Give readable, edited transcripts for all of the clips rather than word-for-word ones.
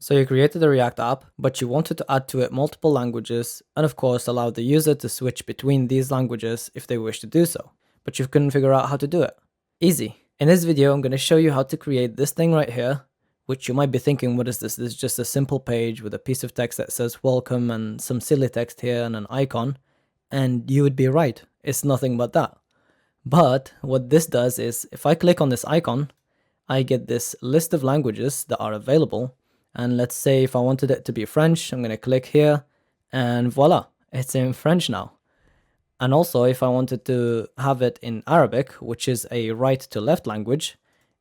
So you created a React app, but you wanted to add to it multiple languages and of course allow the user to switch between these languages if they wish to do so, but you couldn't figure out how to do it. Easy. In this video, I'm going to show you how to create this thing right here, which you might be thinking, what is this? This is just a simple page with a piece of text that says welcome and some silly text here and an icon. And you would be right. It's nothing but that. But what this does is if I click on this icon, I get this list of languages that are available. And let's say if I wanted it to be French, I'm going to click here and voila, it's in French now. And also if I wanted to have it in Arabic, which is a right to left language,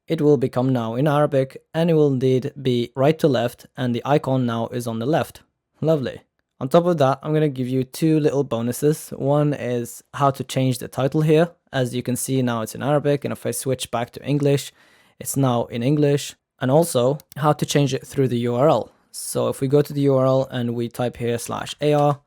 it will become now in Arabic and it will indeed be right to left and the icon now is on the left. Lovely. On top of that, I'm going to give you two little bonuses. One is how to change the title here. As you can see now it's in Arabic, and if I switch back to English, it's now in English. And also how to change it through the URL. So if we go to the URL and we type here /AR,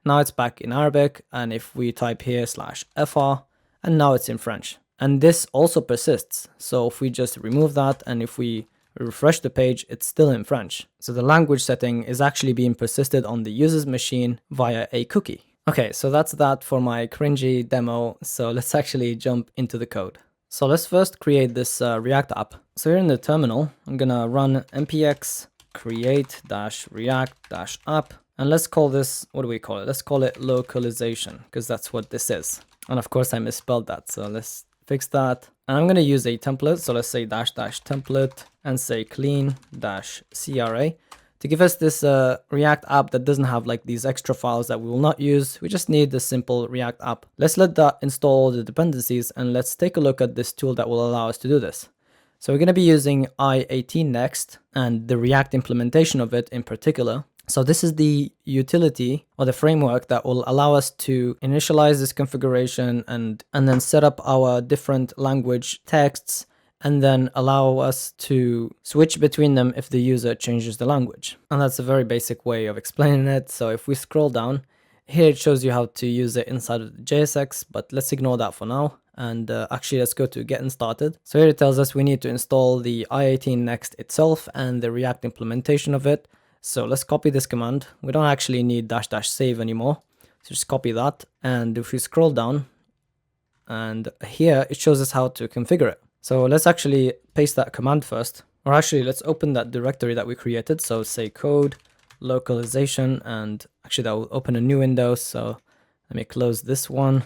now it's back in Arabic. And if we type here /FR, and now it's in French. And this also persists. So if we just remove that and if we refresh the page, it's still in French. So the language setting is actually being persisted on the user's machine via a cookie. Okay, so that's that for my cringy demo. So let's actually jump into the code. So let's first create this React app. So here in the terminal, I'm gonna run npx create-react-app. And let's call this, what do we call it? Let's call it localization, because that's what this is. And of course I misspelled that, so let's fix that. And I'm gonna use a template, so let's say --template and say clean-cra to give us this React app that doesn't have like these extra files that we will not use. We just need this simple React app. Let's let that install all the dependencies and let's take a look at this tool that will allow us to do this. So we're going to be using i18next and the React implementation of it in particular. So this is the utility or the framework that will allow us to initialize this configuration and then set up our different language texts and then allow us to switch between them if the user changes the language. And that's a very basic way of explaining it. So if we scroll down, here it shows you how to use it inside of the JSX, but let's ignore that for now. And actually, let's go to getting started. So here it tells us we need to install the i18next itself and the React implementation of it. So let's copy this command. We don't actually need --save anymore. So just copy that. And if we scroll down, and here it shows us how to configure it. So let's actually paste that command first, or actually let's open that directory that we created. So say code localization, and actually that will open a new window. So let me close this one.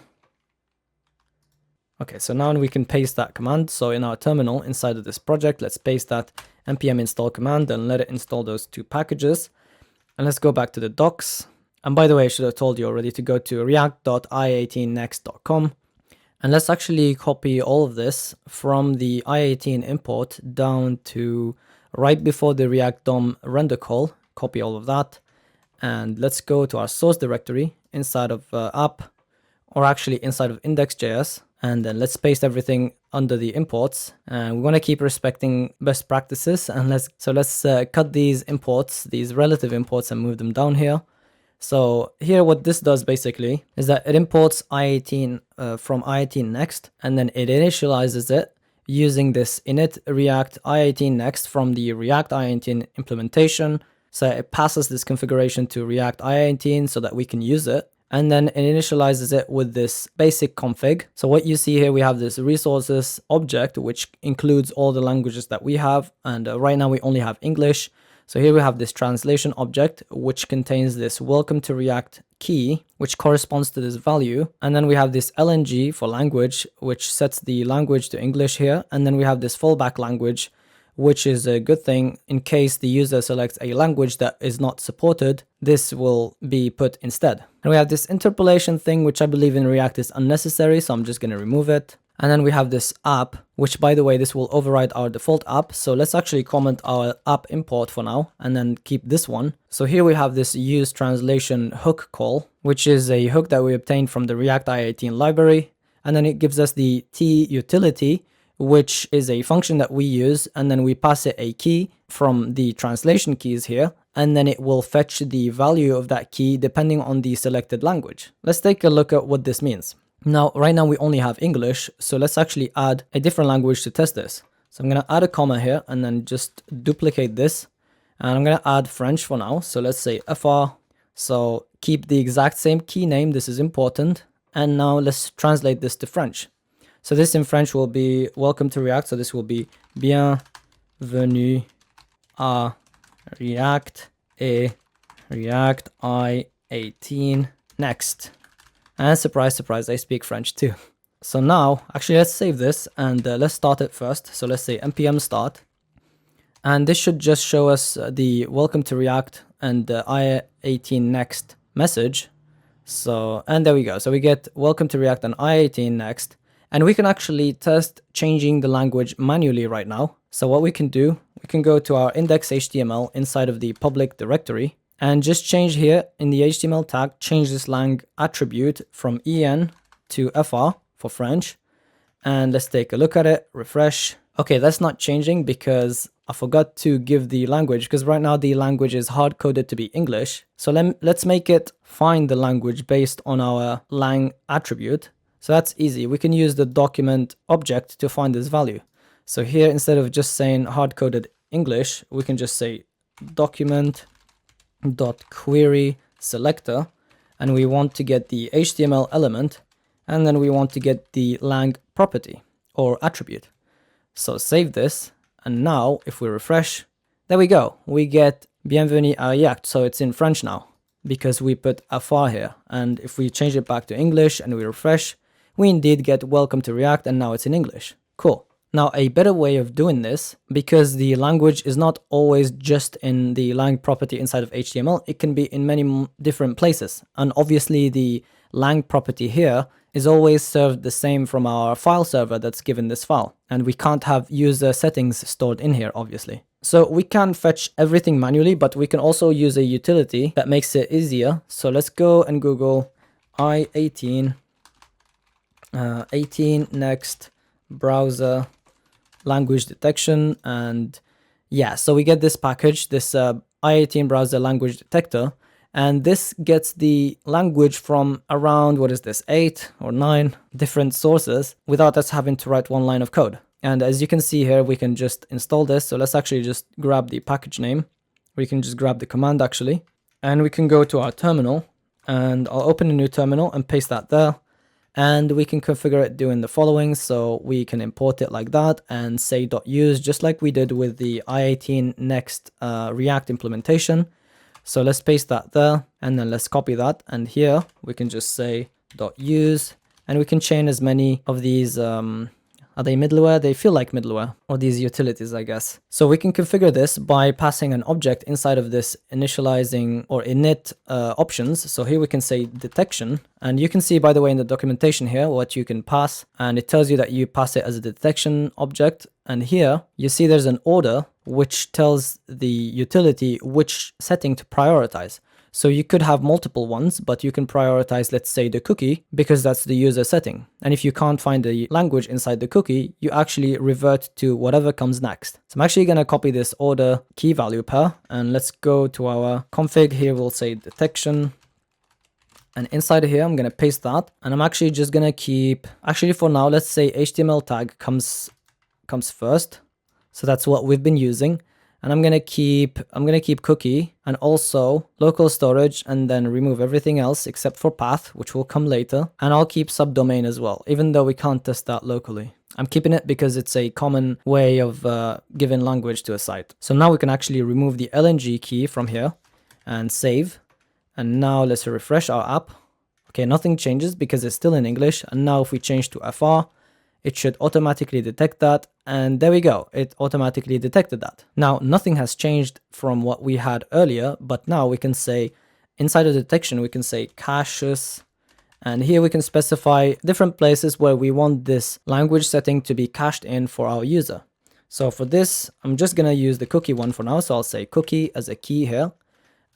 Okay, so now we can paste that command. So in our terminal inside of this project, let's paste that npm install command and let it install those two packages. And let's go back to the docs. And by the way, I should have told you already to go to react.i18next.com. And let's actually copy all of this from the i18 import down to right before the React DOM render call. Copy all of that. And let's go to our source directory inside of app, or actually inside of index.js. And then let's paste everything under the imports. And we want to keep respecting best practices. And let's cut these imports, these relative imports, and move them down here. So here what this does basically is that it imports i18 from i18next, and then it initializes it using this init react i18next from the React i18 implementation. So it passes this configuration to React i18 so that we can use it. And then it initializes it with this basic config. So what you see here, we have this resources object, which includes all the languages that we have. And right now we only have English. So here we have this translation object, which contains this welcome to React key, which corresponds to this value. And then we have this LNG for language, which sets the language to English here. And then we have this fallback language, which is a good thing in case the user selects a language that is not supported. This will be put instead. And we have this interpolation thing, which I believe in React is unnecessary. So I'm just going to remove it. And then we have this app, which by the way, this will override our default app. So let's actually comment our app import for now and then keep this one. So here we have this use translation hook call, which is a hook that we obtained from the React i18 library. And then it gives us the T utility, which is a function that we use. And then we pass it a key from the translation keys here. And then it will fetch the value of that key depending on the selected language. Let's take a look at what this means. Now, right now we only have English, so let's actually add a different language to test this. So I'm going to add a comma here and then just duplicate this. And I'm going to add French for now. So let's say FR. So keep the exact same key name. This is important. And now let's translate this to French. So this in French will be welcome to React. So this will be bienvenue à React et React i18 next. And surprise, surprise, I speak French too. So now, actually, let's save this and let's start it first. So let's say npm start. And this should just show us the welcome to React and the i18 next message. So, and there we go. So we get welcome to React and i18 next. And we can actually test changing the language manually right now. So what we can do, we can go to our index.html inside of the public directory and just change here in the HTML tag, change this lang attribute from en to fr for French. And let's take a look at it, refresh. Okay, that's not changing because I forgot to give the language, because right now the language is hard coded to be English. So let's make it find the language based on our lang attribute. So that's easy. We can use the document object to find this value. So here, instead of just saying hard coded English, we can just say document.query selector, and we want to get the HTML element, and then we want to get the lang property or attribute. So save this, and now if we refresh, there we go. We get bienvenue à React. So it's in French now because we put fr here. And if we change it back to English and we refresh, we indeed get welcome to React, and now it's in English. Cool. Now, a better way of doing this, because the language is not always just in the lang property inside of HTML, it can be in many different places. And obviously the lang property here is always served the same from our file server that's given this file. And we can't have user settings stored in here, obviously. So we can fetch everything manually, but we can also use a utility that makes it easier. So let's go and Google i18next browser language detection, and yeah, so we get this package, this i18 browser language detector, and this gets the language from around, what is this, 8 or 9 different sources without us having to write one line of code. And as you can see here, we can just install this. So let's actually just grab the package name. We can just grab the command actually, and we can go to our terminal, and I'll open a new terminal and paste that there. And we can configure it doing the following. So we can import it like that and say .use, just like we did with the i18next React implementation. So let's paste that there, and then let's copy that. And here we can just say .use, and we can chain as many of these, are they middleware? They feel like middleware, or these utilities, I guess. So we can configure this by passing an object inside of this initializing or init options. So here we can say detection, and you can see, by the way, in the documentation here what you can pass, and it tells you that you pass it as a detection object. And here you see there's an order which tells the utility which setting to prioritize. So you could have multiple ones, but you can prioritize, let's say, the cookie, because that's the user setting. And if you can't find the language inside the cookie, you actually revert to whatever comes next. So I'm actually going to copy this order key value pair, and let's go to our config. Here we'll say detection. And inside of here, I'm going to paste that. And I'm actually just going to keep, actually for now, let's say HTML tag comes first. So that's what we've been using. And I'm gonna keep cookie and also local storage, and then remove everything else except for path, which will come later. And I'll keep subdomain as well, even though we can't test that locally. I'm keeping it because it's a common way of giving language to a site. So now we can actually remove the LNG key from here and save. And now let's refresh our app. Okay, nothing changes because it's still in English. And now if we change to FR, it should automatically detect that, and there we go, it automatically detected that. Now nothing has changed from what we had earlier, but now we can say inside of detection we can say caches, and here we can specify different places where we want this language setting to be cached in for our user. So for this, I'm just gonna use the cookie one for now, so I'll say cookie as a key here.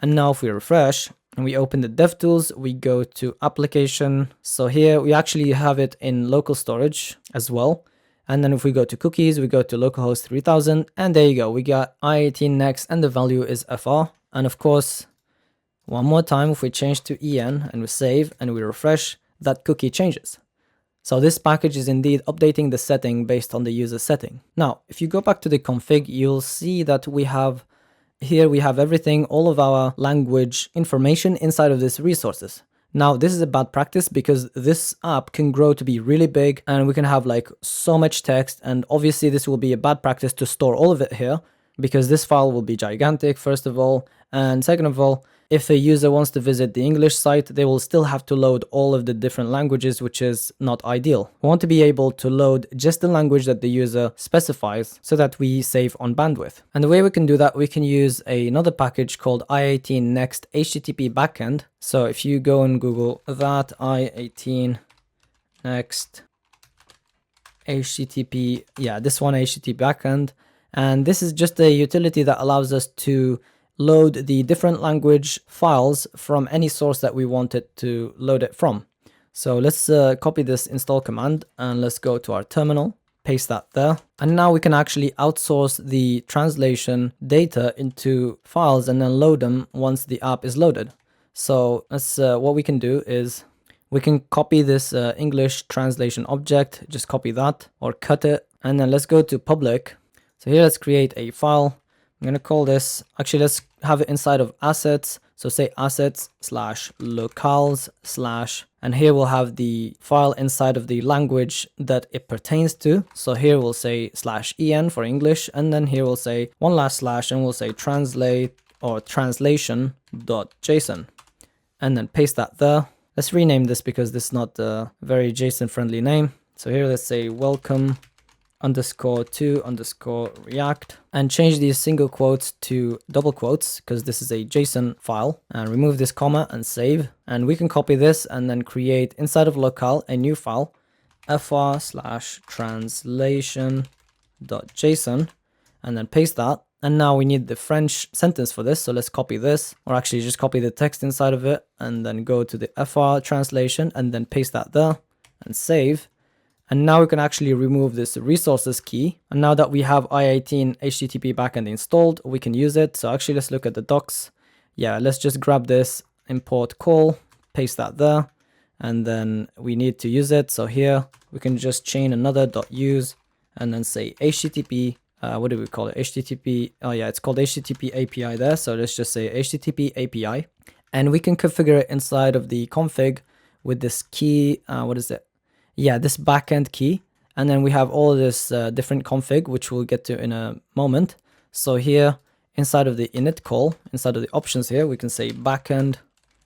And now if we refresh and we open the DevTools, we go to application. So here we actually have it in local storage as well. And then if we go to cookies, we go to localhost 3000, and there you go. We got i18next, and the value is fr. And of course, one more time, if we change to en and we save and we refresh, that cookie changes. So this package is indeed updating the setting based on the user setting. Now, if you go back to the config, you'll see that we have here we have everything, all of our language information inside of this resources. Now, this is a bad practice because this app can grow to be really big and we can have like so much text, and obviously this will be a bad practice to store all of it here because this file will be gigantic, first of all, and second of all, if a user wants to visit the English site, they will still have to load all of the different languages, which is not ideal. We want to be able to load just the language that the user specifies so that we save on bandwidth. And the way we can do that, we can use another package called i18next HTTP backend. So if you go and Google that, i18next HTTP, yeah, this one, HTTP backend. And this is just a utility that allows us to load the different language files from any source that we want it to load it from. So let's copy this install command and let's go to our terminal, paste that there. And now we can actually outsource the translation data into files and then load them once the app is loaded. So let's, what we can do is we can copy this English translation object, just copy that or cut it. And then let's go to public. So here let's create a file. I'm going to call this, actually let's have it inside of assets. So say assets slash locales slash, and here we'll have the file inside of the language that it pertains to. So here we'll say slash en for English, and then here we'll say one last slash and we'll say translate or translation.json, and then paste that there. Let's rename this because this is not a very JSON friendly name. So here let's say welcome _to _react, and change these single quotes to double quotes because this is a JSON file, and remove this comma and save. And we can copy this and then create inside of locale a new file, fr/translation.json, and then paste that. And now we need the French sentence for this, so let's copy this, or actually just copy the text inside of it and then go to the fr translation and then paste that there and save. And now we can actually remove this resources key. And now that we have i18 HTTP backend installed, we can use it. So actually let's look at the docs. Yeah, let's just grab this import call, paste that there, and then we need to use it. So here we can just chain another .use and then say HTTP, what do we call it? HTTP, oh yeah, it's called HTTP API there. So let's just say HTTP API. And we can configure it inside of the config with this key, what is it? Yeah, this backend key, and then we have all this different config, which we'll get to in a moment. So here inside of the init call, inside of the options here, we can say backend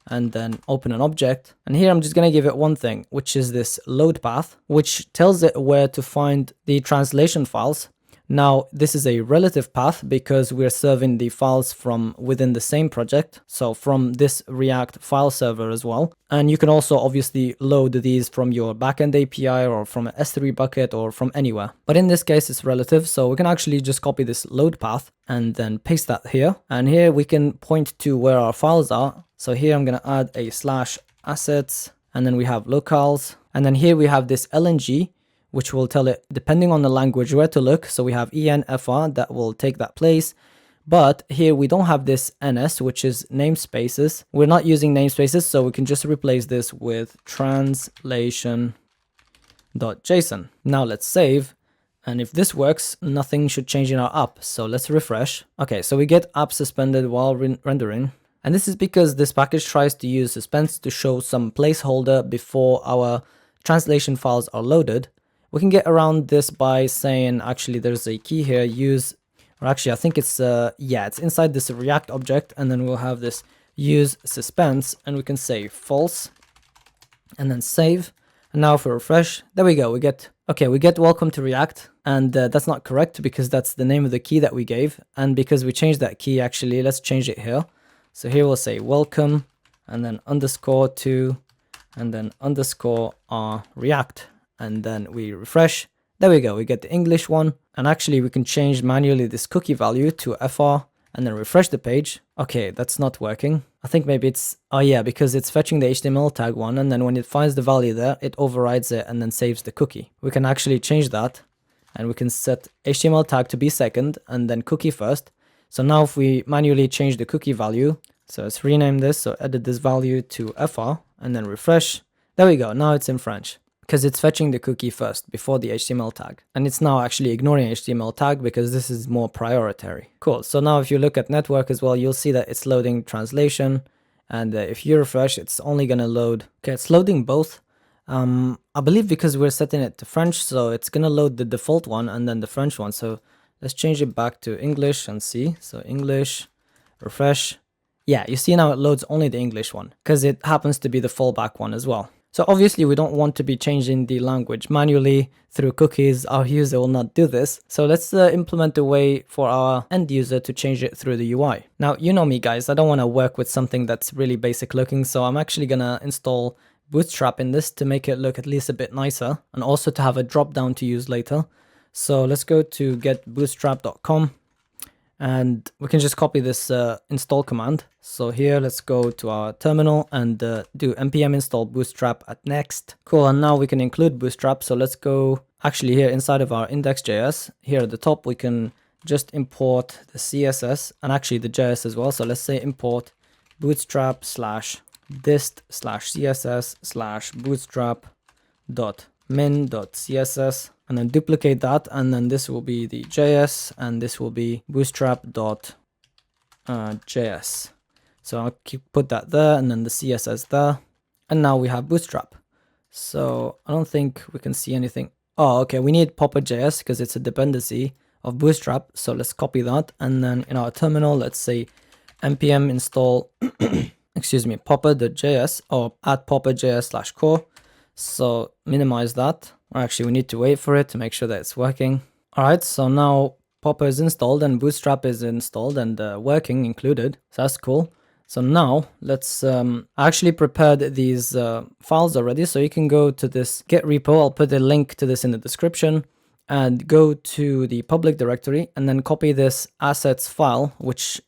and then open an object. And here I'm just going to give it one thing, which is this load path, which tells it where to find the translation files. Now, this is a relative path because we're serving the files from within the same project. So from this React file server as well. And you can also obviously load these from your backend API or from an S3 bucket or from anywhere. But in this case, it's relative. So we can actually just copy this load path and then paste that here. And here we can point to where our files are. So here I'm going to add a /assets, and then we have locales. And then here we have this LNG, which will tell it, depending on the language, where to look. So we have enfr that will take that place. But here we don't have this ns, which is namespaces. We're not using namespaces, so we can just replace this with translation.json. Now let's save. And if this works, nothing should change in our app. So let's refresh. Okay, so we get app suspended while rendering. And this is because this package tries to use suspense to show some placeholder before our translation files are loaded. We can get around this by saying, actually, there's a key here, use, or actually, I think it's, yeah, it's inside this React object, and then we'll have this use suspense, and we can say false, and then save. And now if we refresh, there we go, we get welcome to React, and that's not correct because that's the name of the key that we gave, and because we changed that key, actually, let's change it here. So here we'll say welcome, and then _to, and then _React. And then we refresh. There we go, we get the English one. And actually we can change manually this cookie value to fr and then refresh the page. Okay, that's not working. I think maybe it's, oh yeah, because it's fetching the HTML tag one, and then when it finds the value there, it overrides it and then saves the cookie. We can actually change that, and we can set HTML tag to be second and then cookie first. So now if we manually change the cookie value, so let's rename this, so edit this value to fr and then refresh. There we go, now it's in French. because it's fetching the cookie first before the HTML tag. And it's now actually ignoring HTML tag because this is more priority. Cool. So now if you look at network as well, you'll see that it's loading translation. And if you refresh, it's only going to load. Okay, it's loading both. I believe because we're setting it to French, so it's going to load the default one and then the French one. So let's change it back to English and see. So English, refresh. Yeah, you see now it loads only the English one because it happens to be the fallback one as well. So obviously we don't want to be changing the language manually through cookies. Our user will not do this. So let's implement a way for our end user to change it through the UI. Now, you know me guys, I don't want to work with something that's really basic looking. So I'm actually going to install Bootstrap in this to make it look at least a bit nicer and also to have a drop down to use later. So let's go to getbootstrap.com. And we can just copy this install command. So here, let's go to our terminal and do npm install bootstrap at next. Cool, and now we can include Bootstrap. So let's go actually here inside of our index.js. Here at the top, we can just import the CSS and actually the JS as well. So let's say import bootstrap /dist/css/bootstrap.min.css. And then duplicate that, and then this will be the JS, and this will be bootstrap.js. So I'll put that there, and then the CSS there. And now we have Bootstrap. So I don't think we can see anything. Oh, okay, we need popper.js because it's a dependency of Bootstrap. So let's copy that, and then in our terminal, let's say npm install, excuse me, popper.js or at popper.js/core. So minimize that. Or actually, we need to wait for it to make sure that it's working. All right, so now Popper is installed and Bootstrap is installed and working included. So that's cool. So now let's I actually prepared these files already. So you can go to this Git repo. I'll put a link to this in the description. And go to the public directory and then copy this assets file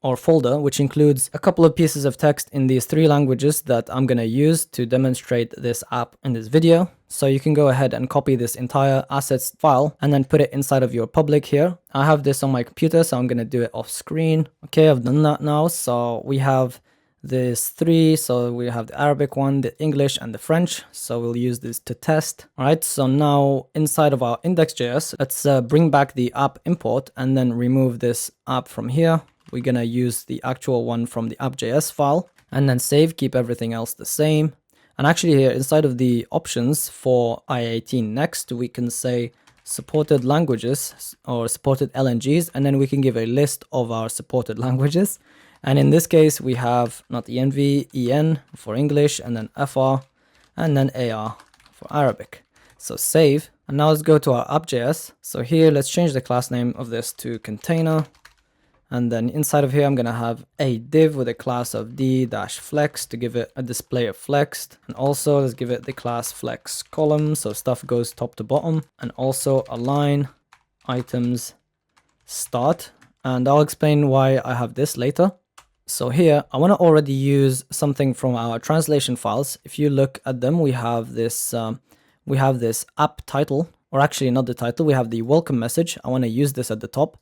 or folder, which includes a couple of pieces of text in these 3 languages that I'm going to use to demonstrate this app in this video. So you can go ahead and copy this entire assets file and then put it inside of your public here. I have this on my computer, so I'm going to do it off screen. Okay, I've done that now. So we have this 3, so we have the Arabic one, the English, and the French. So we'll use this to test. All right, so now inside of our index.js, let's bring back the app import and then remove this app from here. We're gonna use the actual one from the app.js file and then save, keep everything else the same. And actually here inside of the options for i18next, we can say supported languages or supported LNGs, and then we can give a list of our supported languages. And in this case, we have not env, en for English, and then fr, and then ar for Arabic. So save. And now let's go to our app.js. So here, let's change the class name of this to container. And then inside of here, I'm going to have a div with a class of d-flex to give it a display of flexed. And also let's give it the class flex column. So stuff goes top to bottom. And also align items start. And I'll explain why I have this later. So here, I want to already use something from our translation files. If you look at them, we have this app title, or actually not the title, we have the welcome message. I want to use this at the top.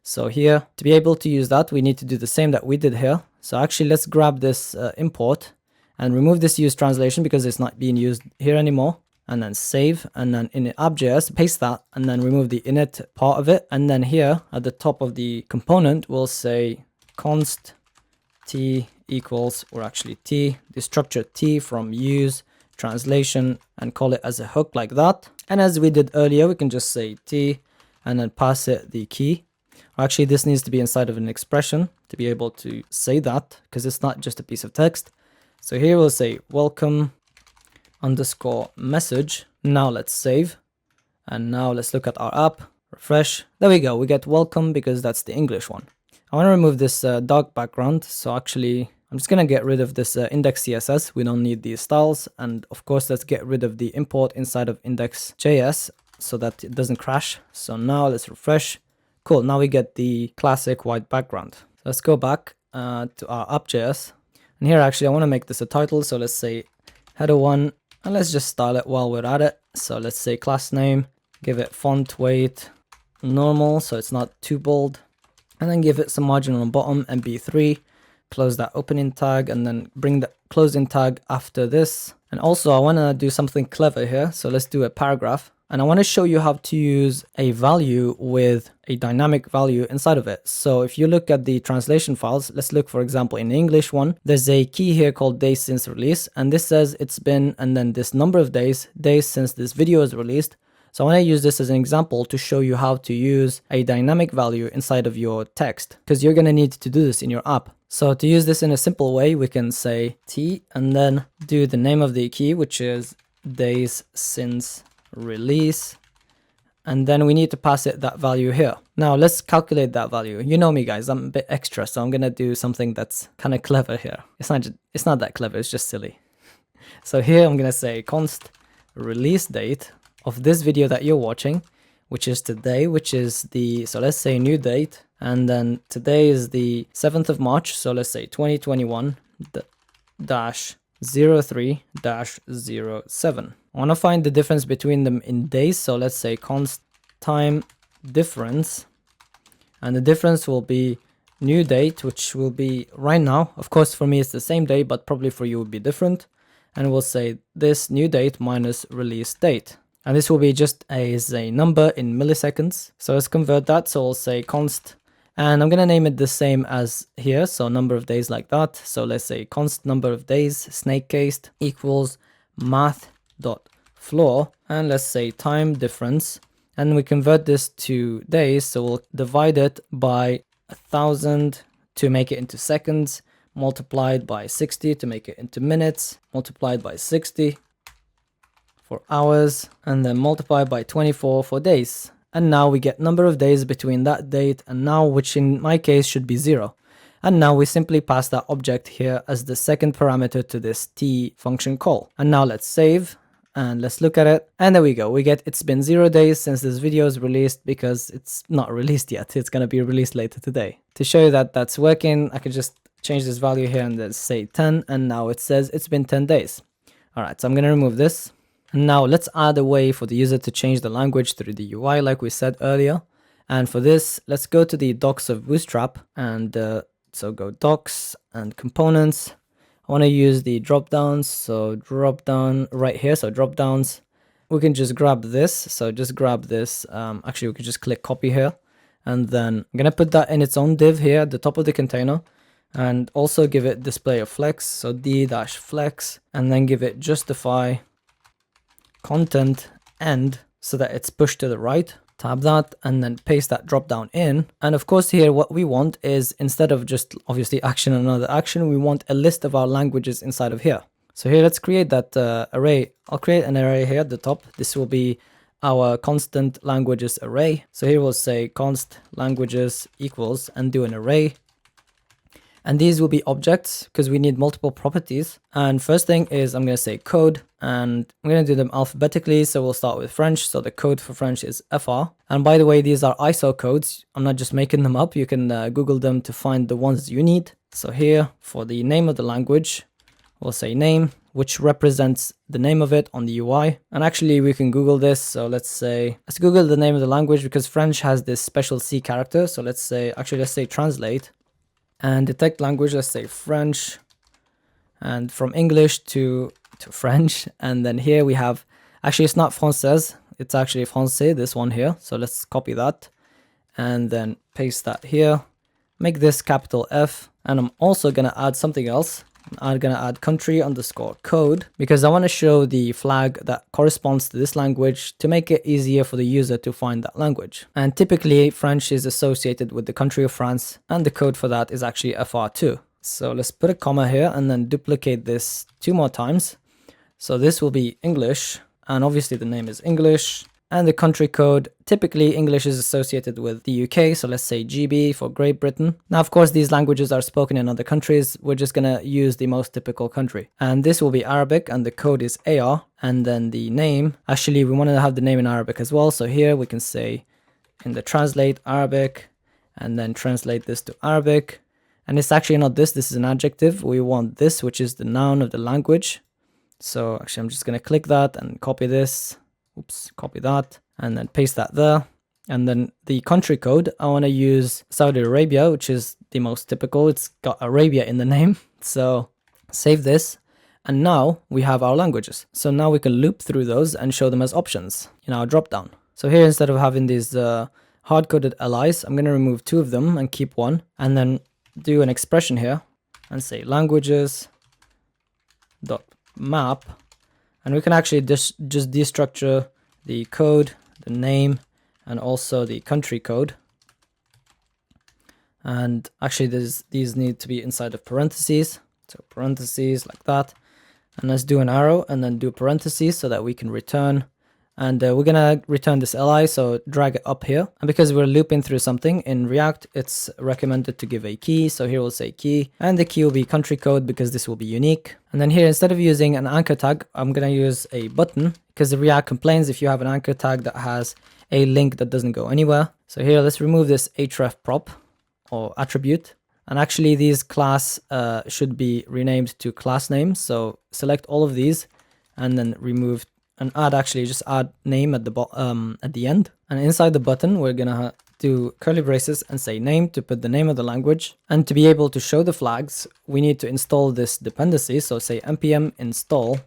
So here, to be able to use that, we need to do the same that we did here. So actually, let's grab this import and remove this use translation because it's not being used here anymore. And then save, and then in the app.js, paste that, and then remove the init part of it. And then here at the top of the component, we'll say const t equals, or actually t, the structure t from use translation, and call it as a hook like that. And as we did earlier, we can just say t and then pass it the key. Or actually, this needs to be inside of an expression to be able to say that because it's not just a piece of text. So here we'll say welcome underscore message. Now let's save. And now let's look at our app, refresh. There we go. We get welcome because that's the English one. I want to remove this dark background. So actually, I'm just going to get rid of this index CSS. We don't need these styles. And of course, let's get rid of the import inside of index.js so that it doesn't crash. So now let's refresh. Cool. Now we get the classic white background. So let's go back to our app.js. And here, actually, I want to make this a title. So let's say header 1. And let's just style it while we're at it. So let's say class name, give it font weight normal, so it's not too bold. And then give it some margin on the bottom, MB3. Close that opening tag, and then bring the closing tag after this. And also I want to do something clever here. So let's do a paragraph. And I want to show you how to use a value with a dynamic value inside of it. So if you look at the translation files, let's look, for example, in the English one, there's a key here called days since release. And this says it's been, and then this number of days since this video is released. So I want to use this as an example to show you how to use a dynamic value inside of your text, because you're going to need to do this in your app. So to use this in a simple way, we can say t and then do the name of the key, which is days since release. And then we need to pass it that value here. Now let's calculate that value. You know me, guys, I'm a bit extra, so I'm going to do something that's kind of clever here. It's not that clever, it's just silly. So here I'm going to say const release date of this video that you're watching, which is today, which is the, so let's say new date, and then today is the 7th of March, so let's say 2021 dash 03 dash 07. I want to find the difference between them in days, so let's say const time difference, and the difference will be new date, which will be right now. Of course, for me it's the same day, but probably for you would be different. And we'll say this new date minus release date. And this will be just as a number in milliseconds. So let's convert that. So we'll say const, and I'm going to name it the same as here. So number of days like that. So let's say const number of days, snake cased, equals math.floor. And let's say time difference. And we convert this to days. So we'll divide it by 1,000 to make it into seconds, multiplied by 60 to make it into minutes, multiplied by 60 for hours, and then multiply by 24 for days. And now we get number of days between that date and now, which in my case should be 0. And now we simply pass that object here as the second parameter to this t function call. And now let's save and let's look at it. And there we go. We get it's been 0 days since this video is released, because it's not released yet. It's going to be released later today. To show you that that's working, I can just change this value here and then say 10. And now it says it's been 10 days. All right, so I'm going to remove this. Now let's add a way for the user to change the language through the UI like we said earlier. And for this, let's go to the docs of Bootstrap, and so go docs and components. I want to use the drop downs, so drop down right here, so drop downs. We can just grab this, so just grab this. Actually, we can just click copy here, and then I'm going to put that in its own div here at the top of the container, and also give it display of flex, so d-flex, and then give it justify content end so that it's pushed to the right. Tab that and then paste that drop down in. And of course here what we want is, instead of just obviously action and another action, we want a list of our languages inside of here. So here let's create that array. I'll create an array here at the top. This will be our constant languages array. So here we'll say const languages equals and do an array. And these will be objects because we need multiple properties. And first thing is I'm going to say code, and I'm going to do them alphabetically. So we'll start with French. So the code for French is FR. And by the way, these are ISO codes. I'm not just making them up. You can Google them to find the ones you need. So here for the name of the language, we'll say name, which represents the name of it on the UI. And actually we can Google this. So let's Google the name of the language, because French has this special C character. So let's say translate. And detect language, let's say French, and from English to French. And then here we have, actually it's not française, it's actually français, this one here. So let's copy that and then paste that here, make this capital F. And I'm also going to add something else. I'm going to add country underscore code, because I want to show the flag that corresponds to this language to make it easier for the user to find that language. And typically French is associated with the country of France, and the code for that is actually FR2. So let's put a comma here and then duplicate this 2 more times. So this will be English, and obviously the name is English. And the country code, typically English is associated with the UK, so let's say GB for Great Britain. Now, of course, these languages are spoken in other countries. We're just going to use the most typical country. And this will be Arabic, and the code is AR. And then the name, actually, we want to have the name in Arabic as well. So here we can say in the translate Arabic, and then translate this to Arabic. And it's actually not this is an adjective. We want this, which is the noun of the language. So actually, I'm just going to click that and copy this. Oops, copy that and then paste that there. And then the country code, I want to use Saudi Arabia, which is the most typical. It's got Arabia in the name. So save this. And now we have our languages. So now we can loop through those and show them as options in our dropdown. So here, instead of having these hard-coded LIs, I'm going to remove 2 of them and keep 1, and then do an expression here and say languages dot map, and we can actually just destructure the code, the name, and also the country code. And actually these need to be inside of parentheses, so parentheses like that. And let's do an arrow and then do parentheses so that we can return. And we're gonna return this li, so drag it up here. And because we're looping through something in React, it's recommended to give a key. So here we'll say key, and the key will be country code because this will be unique. And then here, instead of using an anchor tag, I'm gonna use a button, because the React complains if you have an anchor tag that has a link that doesn't go anywhere. So here, let's remove this href prop or attribute. And actually these class should be renamed to class name. So select all of these and then remove and just add name at the end. And inside the button, we're gonna do curly braces and say name to put the name of the language. And to be able to show the flags, we need to install this dependency. So say npm install,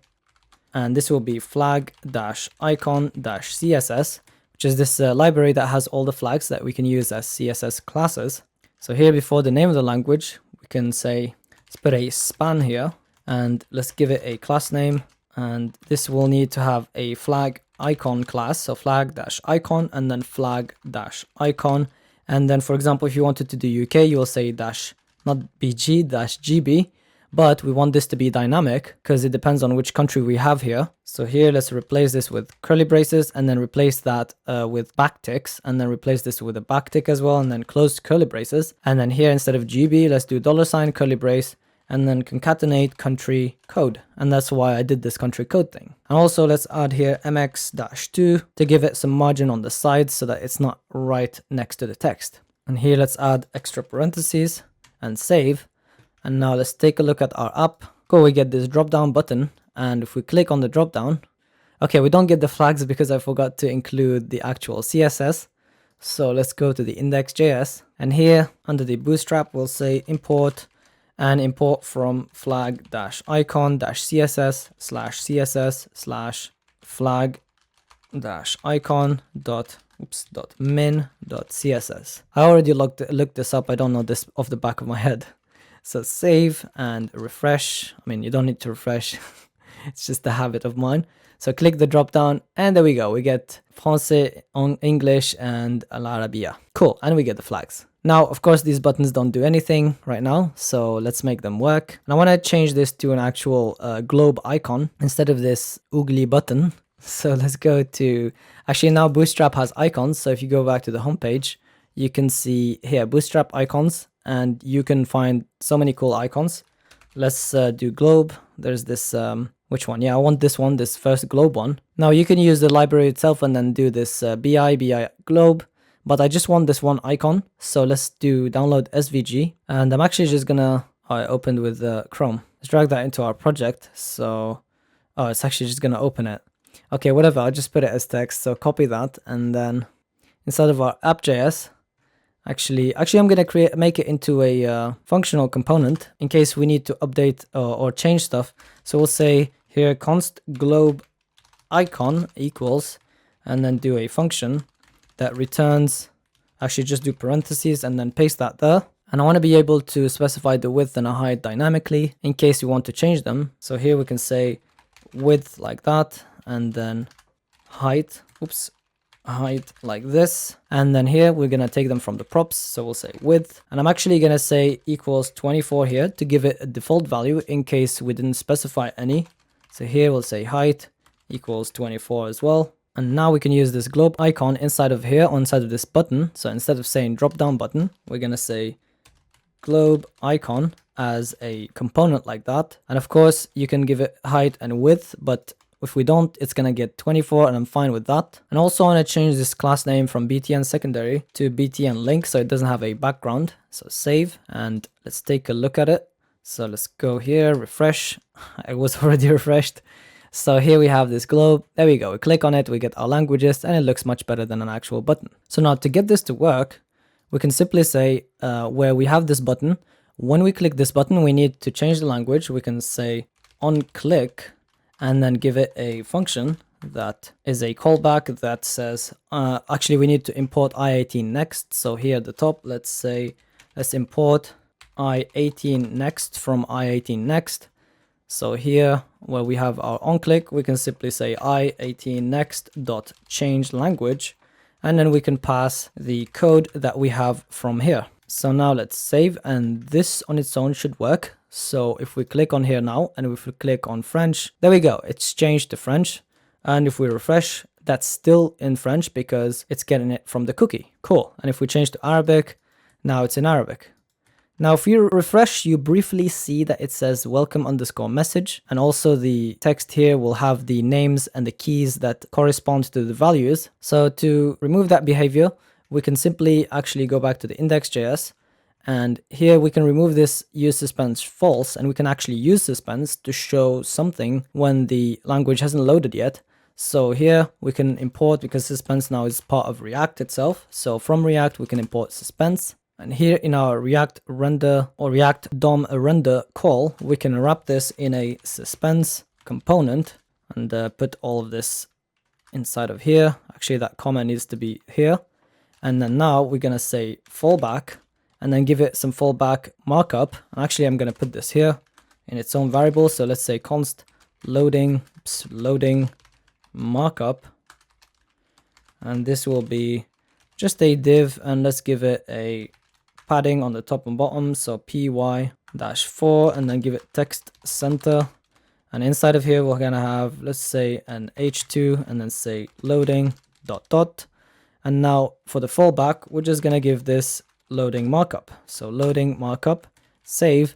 and this will be flag-icon-css, which is this library that has all the flags that we can use as CSS classes. So here, before the name of the language, we can say, let's put a span here, and let's give it a class name. And this will need to have a flag icon class, so flag-icon and then flag-icon. And then, for example, if you wanted to do UK, you will say not bg-gb, but we want this to be dynamic because it depends on which country we have here. So here, let's replace this with curly braces and then replace that with backticks, and then replace this with a backtick as well, and then close curly braces. And then here, instead of GB, let's do $ curly brace and then concatenate country code. And that's why I did this country code thing. And also let's add here mx-2 to give it some margin on the sides so that it's not right next to the text. And here, let's add extra parentheses and save. And now let's take a look at our app. We get this drop down button, and if we click on the drop down, okay, we don't get the flags because I forgot to include the actual CSS. So let's go to the index.js, and here under the Bootstrap, we'll say import and import from flag-icon-css/flag-icon.min.css. I already looked this up. I don't know this off the back of my head. So save and refresh. I mean, you don't need to refresh. It's just a habit of mine. So click the drop down, and there we go. We get Francais, English, and Al-Arabiya. Cool, and we get the flags. Now, of course, these buttons don't do anything right now, so let's make them work. And I want to change this to an actual globe icon instead of this oogly button. So let's go to, actually now Bootstrap has icons. So if you go back to the homepage, you can see here Bootstrap icons, and you can find so many cool icons. Let's do globe. There's this, which one? Yeah, I want this one, this first globe one. Now you can use the library itself and then do this bi globe, but I just want this one icon. So let's do download SVG, and I'm actually just gonna, I opened with Chrome. Let's drag that into our project. So, oh, it's actually just gonna open it. Okay, whatever, I'll just put it as text. So copy that, and then inside of our app.js, Actually, I'm gonna make it into a functional component in case we need to update or change stuff. So we'll say here const globe icon equals, and then do a function that returns. Actually, just do parentheses and then paste that there. And I want to be able to specify the width and a height dynamically in case you want to change them. So here we can say width like that, and then height. Oops. Height like this, and then here we're gonna take them from the props, so we'll say width, and I'm actually gonna say equals 24 here to give it a default value in case we didn't specify any. So here we'll say height equals 24 as well, and now we can use this globe icon inside of here, on inside of this button. So instead of saying drop down button, we're gonna say globe icon as a component like that. And of course you can give it height and width, but if we don't, it's gonna get 24, and I'm fine with that. And also I want to change this class name from btn secondary to btn link so it doesn't have a background. So save, and let's take a look at it. So let's go here, refresh. It was already refreshed. So here we have this globe. There we go. We click on it, we get our languages, and it looks much better than an actual button. So now to get this to work, we can simply say where we have this button, when we click this button, we need to change the language. We can say on click and then give it a function that is a callback that says, actually we need to import i18next. So here at the top, let's import i18next from i18next. So here where we have our on click, we can simply say i18next.changeLanguage, and then we can pass the code that we have from here. So now let's save, and this on its own should work. So if we click on here now, and if we click on French, there we go, it's changed to French. And if we refresh, that's still in French because it's getting it from the cookie. Cool. And if we change to Arabic, now it's in Arabic. Now, if you refresh, you briefly see that it says welcome_message. And also the text here will have the names and the keys that correspond to the values. So to remove that behavior, we can simply actually go back to the index.js. And here we can remove this use suspense false, and we can actually use suspense to show something when the language hasn't loaded yet. So here we can import, because suspense now is part of React itself. So from React, we can import suspense. And here in our React render or React DOM render call, we can wrap this in a suspense component and put all of this inside of here. Actually, that comment needs to be here. And then now we're going to say fallback and then give it some fallback markup. And actually, I'm going to put this here in its own variable. So let's say const loading markup. And this will be just a div, and let's give it a padding on the top and bottom, so py-4, and then give it text center. And inside of here we're gonna have, let's say, an h2 and then say loading ... And now for the fallback, we're just gonna give this loading markup. So loading markup, save.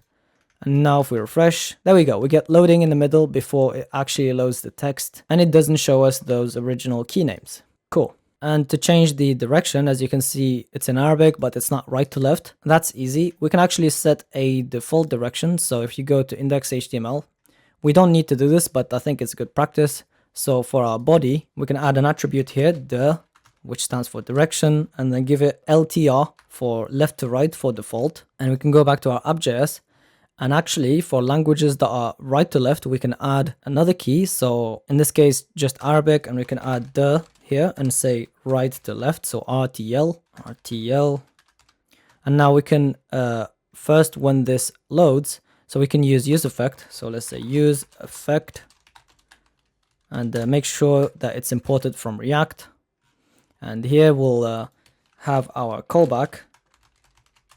And now if we refresh, there we go, we get loading in the middle before it actually loads the text, and it doesn't show us those original key names. Cool. And to change the direction, as you can see, it's in Arabic, but it's not right to left. That's easy. We can actually set a default direction. So if you go to index.html, we don't need to do this, but I think it's good practice. So for our body, we can add an attribute here, which stands for direction, and then give it LTR for left to right for default. And we can go back to our app.js. And actually, for languages that are right to left, we can add another key. So in this case, just Arabic, and we can add here and say right to left, so RTL. And now we can first, when this loads, so we can use effect. So let's say use effect, and make sure that it's imported from React. And here we'll have our callback,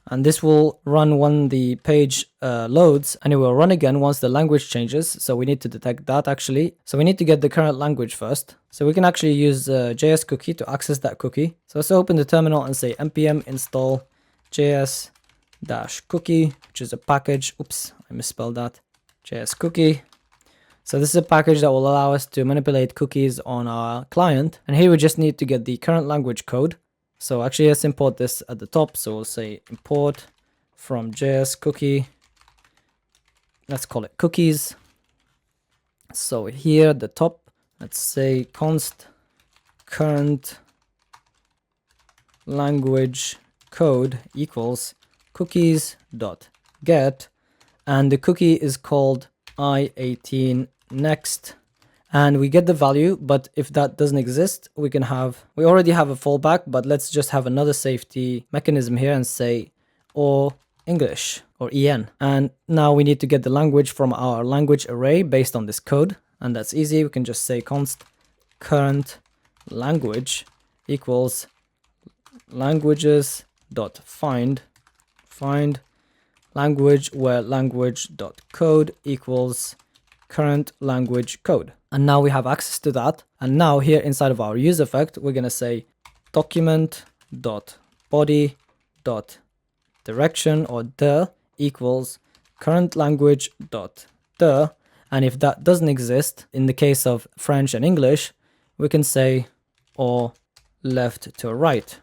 and this will run when the page loads, and it will run again once the language changes. So we need to detect that actually. So we need to get the current language first. So we can actually use JS cookie to access that cookie. So let's open the terminal and say npm install js-cookie, which is a package. Oops, I misspelled that. JS cookie. So this is a package that will allow us to manipulate cookies on our client. And here we just need to get the current language code. So actually, let's import this at the top. So we'll say import from JS cookie. Let's call it cookies. So here at the top, let's say const current language code equals cookies.get. And the cookie is called i18next. And we get the value, but if that doesn't exist, we already have a fallback, but let's just have another safety mechanism here and say, or English, or EN. And now we need to get the language from our language array based on this code. And that's easy. We can just say const current language equals languages.find language, where language.code equals current language code. And now we have access to that. And now here inside of our use effect, we're going to say document.body.direction or equals current language.the. And if that doesn't exist, in the case of French and English, we can say or left to right.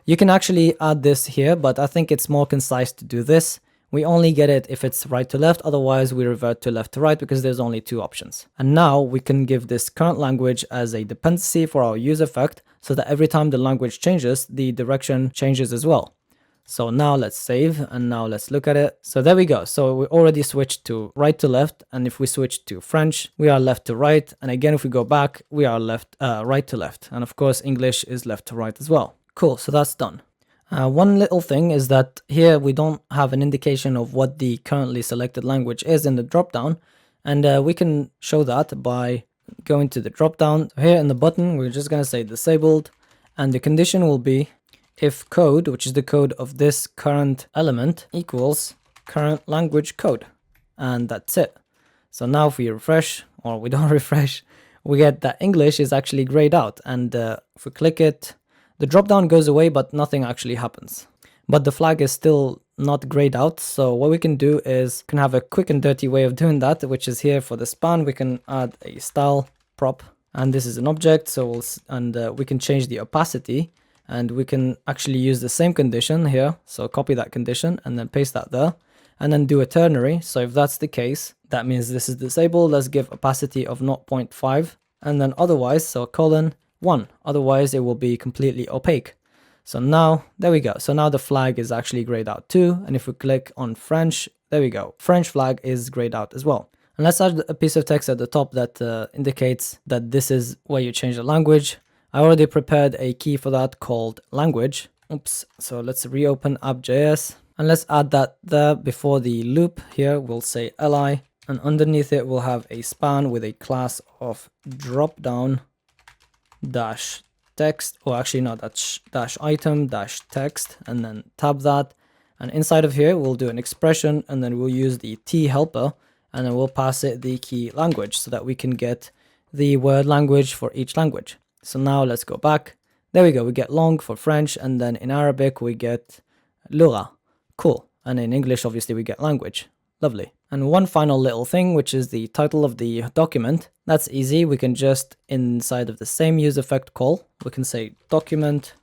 You can actually add this here, but I think it's more concise to do this. We only get it if it's right to left, otherwise we revert to left to right because there's only two options. And now we can give this current language as a dependency for our use effect so that every time the language changes, the direction changes as well. So now let's save, and now let's look at it. So there we go. So we already switched to right to left, and if we switch to French, we are left to right. And again, if we go back, we are right to left. And of course, English is left to right as well. Cool, so that's done. One little thing is that here we don't have an indication of what the currently selected language is in the dropdown. And we can show that by going to the dropdown. So here in the button, we're just going to say disabled, and the condition will be if code, which is the code of this current element, equals current language code. And that's it. So now if we refresh, or we don't refresh, we get that English is actually grayed out. And if we click it, the dropdown goes away, but nothing actually happens. But the flag is still not grayed out. So what we can do is can have a quick and dirty way of doing that, which is here for the span, we can add a style prop, and this is an object. So we can change the opacity. And we can actually use the same condition here. So copy that condition and then paste that there. And then do a ternary. So if that's the case, that means this is disabled. Let's give opacity of 0.5. And then otherwise, so colon 1. Otherwise, it will be completely opaque. So now, there we go. So now the flag is actually grayed out too. And if we click on French, there we go. French flag is grayed out as well. And let's add a piece of text at the top that indicates that this is where you change the language. I already prepared a key for that called language. Oops. So let's reopen app.js and let's add that there before the loop. Here we'll say li, and underneath it we'll have a span with a class of dropdown dash text, or actually not, that's dash item dash text, and then tab that. And inside of here we'll do an expression, and then we'll use the t helper, and then we'll pass it the key language so that we can get the word language for each language. So now let's go back. There we go. We get long for French, and then in Arabic we get lugha. Cool. And in English, obviously, we get language. Lovely. And one final little thing, which is the title of the document. That's easy. We can just, inside of the same use effect call, we can say document.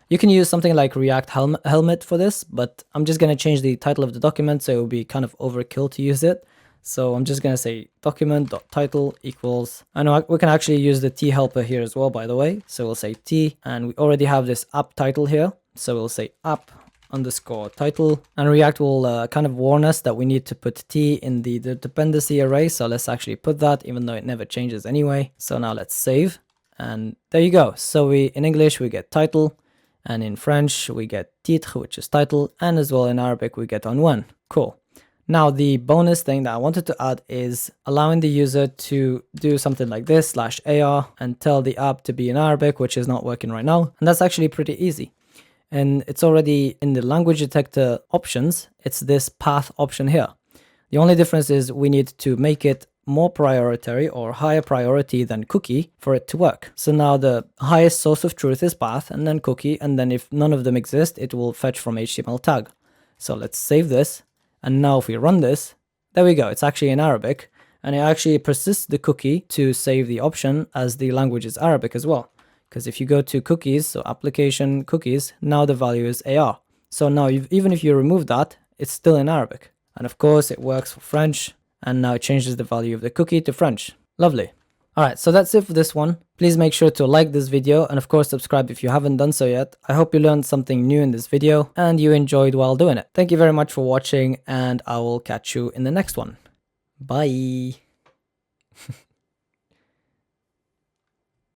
You can use something like React Helmet for this, but I'm just going to change the title of the document, so it will be kind of overkill to use it. So I'm just going to say document.title equals, I know we can actually use the t helper here as well, by the way. So we'll say t, and we already have this app title here. So we'll say app underscore title, and React will kind of warn us that we need to put t in the dependency array. So let's actually put that, even though it never changes anyway. So now let's save, and there you go. So in English, we get title, and in French, we get titre, which is title, and as well in Arabic, we get unwan. Cool. Now, the bonus thing that I wanted to add is allowing the user to do something like this, /AR, and tell the app to be in Arabic, which is not working right now. And that's actually pretty easy. And it's already in the language detector options. It's this path option here. The only difference is we need to make it more priority or higher priority than cookie for it to work. So now the highest source of truth is path, and then cookie. And then if none of them exist, it will fetch from HTML tag. So let's save this. And now if we run this, there we go. It's actually in Arabic, and it actually persists the cookie to save the option as the language is Arabic as well. Because if you go to cookies, so application cookies, now the value is AR. So now even if you remove that, it's still in Arabic. And of course it works for French, and now it changes the value of the cookie to French. Lovely. All right, so that's it for this one. Please make sure to like this video, and of course subscribe if you haven't done so yet. I hope you learned something new in this video and you enjoyed while doing it. Thank you very much for watching, and I will catch you in the next one. Bye.